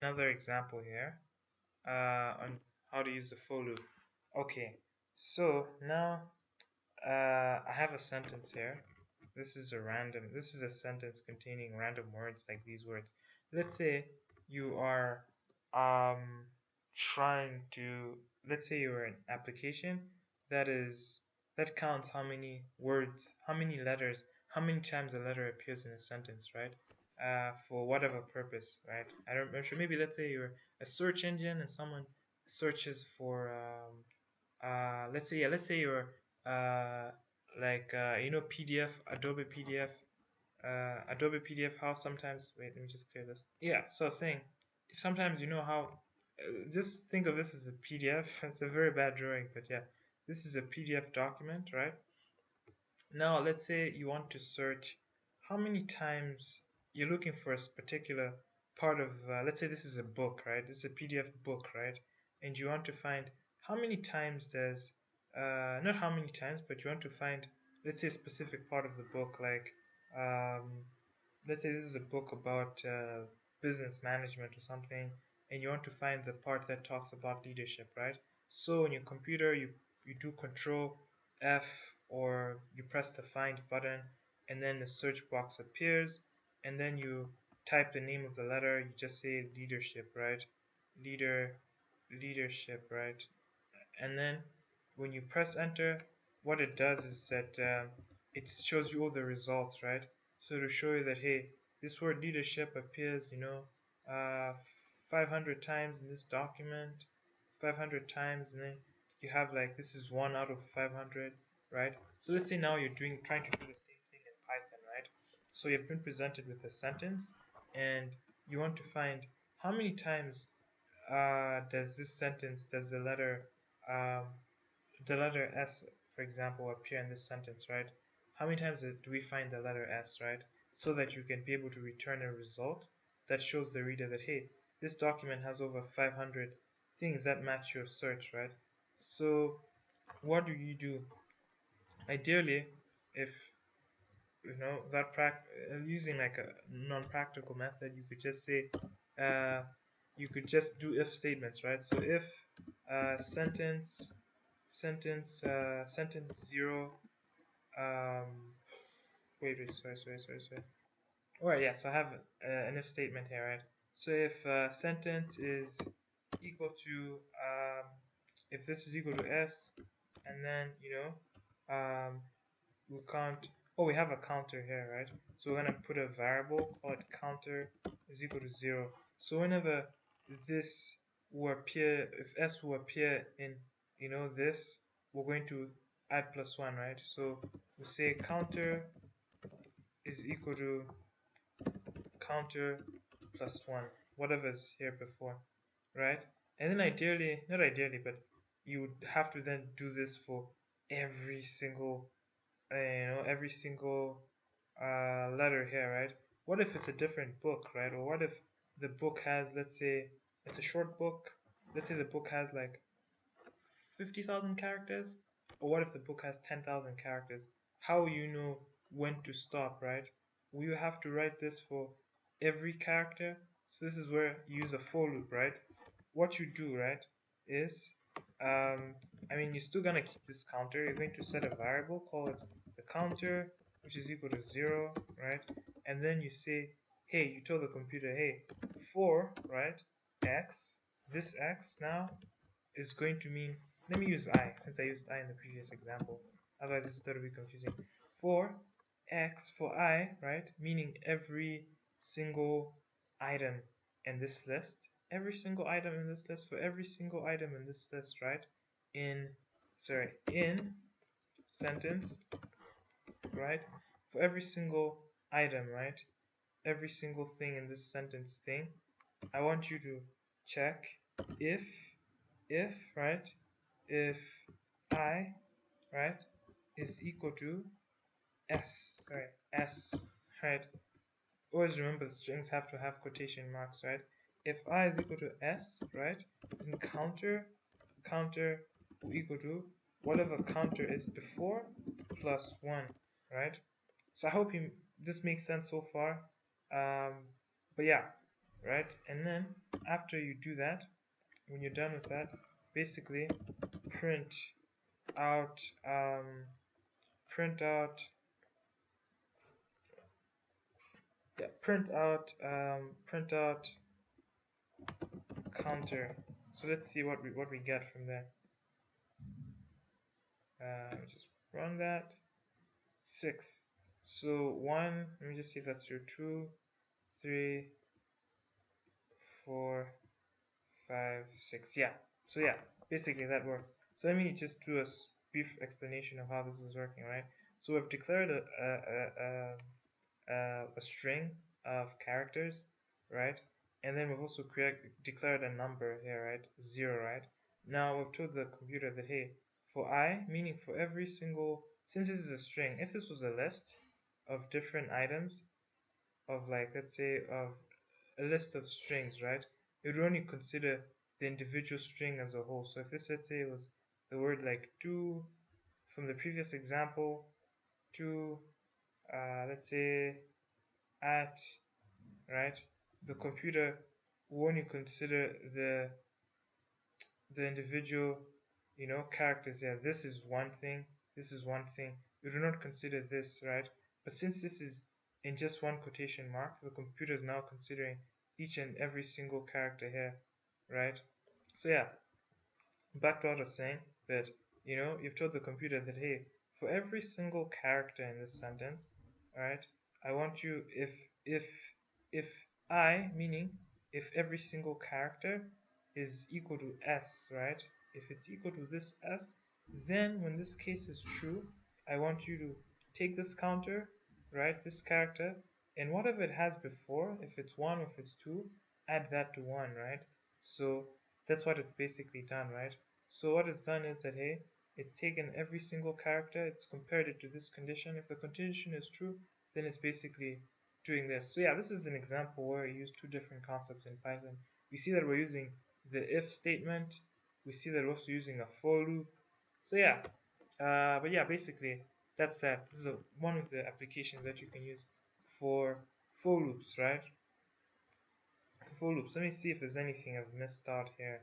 another example here on how to use the for loop. Okay, so now I have a sentence here. This is a sentence containing random words like these words. Let's say you are um, trying to, let's say you're an application that counts how many words, how many letters, how many times a letter appears in a sentence, right? For whatever purpose, right? I'm sure maybe let's say you're a search engine and someone searches for let's say you're uh, PDF, Adobe PDF. How sometimes, wait, let me just clear this. Yeah, so I was saying, sometimes you know how, just think of this as a PDF. It's a very bad drawing, but yeah, this is a PDF document, right? Now, let's say you want to search how many times you're looking for a particular part of, let's say this is a book, right? This is a PDF book, right? And you want to find how many times there's, not how many times, but you want to find, let's say, a specific part of the book, like, um, let's say this is a book about business management or something, and you want to find the part that talks about leadership, right? So on your computer, you do Control F, or you press the find button, and then the search box appears, and then you type the name of the letter. You just say leadership, right? Leadership, right? And then when you press enter, what it does is that it shows you all the results, right? So to show you that, hey, this word leadership appears, 500 times in this document, 500 times, and then you have like, this is 1 out of 500, right? So let's say now you're trying to do the same thing in Python, right? So you've been presented with a sentence, and you want to find how many times does this sentence, does um, the letter S, for example, appear in this sentence, right? How many times do we find the letter S, right? So that you can be able to return a result that shows the reader that, hey, this document has over 500 things that match your search, right? So what do you do? Ideally, if using like a non-practical method, you could just say, you could just do if statements, right? So if sentence sentence 0, um sorry. All right, yeah, so I have an if statement here, right? So if sentence is equal to if this is equal to s, and then we can't, oh, we have a counter here, right? So we're gonna put a variable, call it counter is equal to 0. So whenever this will appear, if s will appear in this, we're going to add +1, right? So we say counter is equal to counter +1, whatever's here before, right? And then ideally, not ideally, but you would have to then do this for every single every single letter here, right? What if it's a different book, right? Or what if the book has, let's say it's a short book, let's say the book has like 50,000 characters, or what if the book has 10,000 characters? How will you know when to stop, right? Will you have to write this for every character? So this is where you use a for loop, right? What you do, right, is you're still gonna keep this counter. You're going to set a variable, call it the counter, which is equal to 0, right? And then you say, hey, you told the computer, hey, for, right, x, this x now is going to mean, let me use I, since I used I in the previous example, otherwise this is going to be confusing. For x, for I, right, meaning every single item in this list, every single item in this list, for every single item in this list, right, in sentence, right, for every single item, right, every single thing in this sentence thing, I want you to check if, right, if I, right, is equal to s, right, always remember strings have to have quotation marks, right? If I is equal to s, right, then counter will equal to whatever counter is before plus 1, right? So I hope this makes sense so far. But yeah, right? And then after you do that, when you're done with that, basically print out print out print out counter. So let's see what we get from there. Just run that. 6. So 1, let me just see if that's true. 2, 3, 4, 5, 6. Yeah. So yeah, basically that works. So let me just do a brief explanation of how this is working, right? So we've declared a string of characters, right? And then we've also declared a number here, right? 0, right? Now we've told the computer that, hey, for I, meaning for every single, since this is a string, if this was a list of different items, of like, let's say, of a list of strings, right? It would only consider the individual string as a whole. So if this, let's say, was the word like do from the previous example, to, let's say, at, right? The computer will only consider the individual, characters here. This is one thing, this is one thing. You do not consider this, right? But since this is in just one quotation mark, the computer is now considering each and every single character here, right? So yeah, back to what I was saying, that you've told the computer that, hey, for every single character in this sentence, right, I want you, if I, meaning if every single character is equal to s, right, if it's equal to this s, then when this case is true, I want you to take this counter, right, this character, and whatever it has before, if it's 1 or if it's 2, add that to 1, right? So that's what it's basically done, right? So what it's done is that, hey, it's taken every single character, it's compared it to this condition. If the condition is true, then it's basically doing this. So yeah, this is an example where we use two different concepts in Python. We see that we're using the if statement. We see that we're also using a for loop. So yeah, but yeah, basically that's that. This is one of the applications that you can use for for loops, right? For loops. Let me see if there's anything I've missed out here.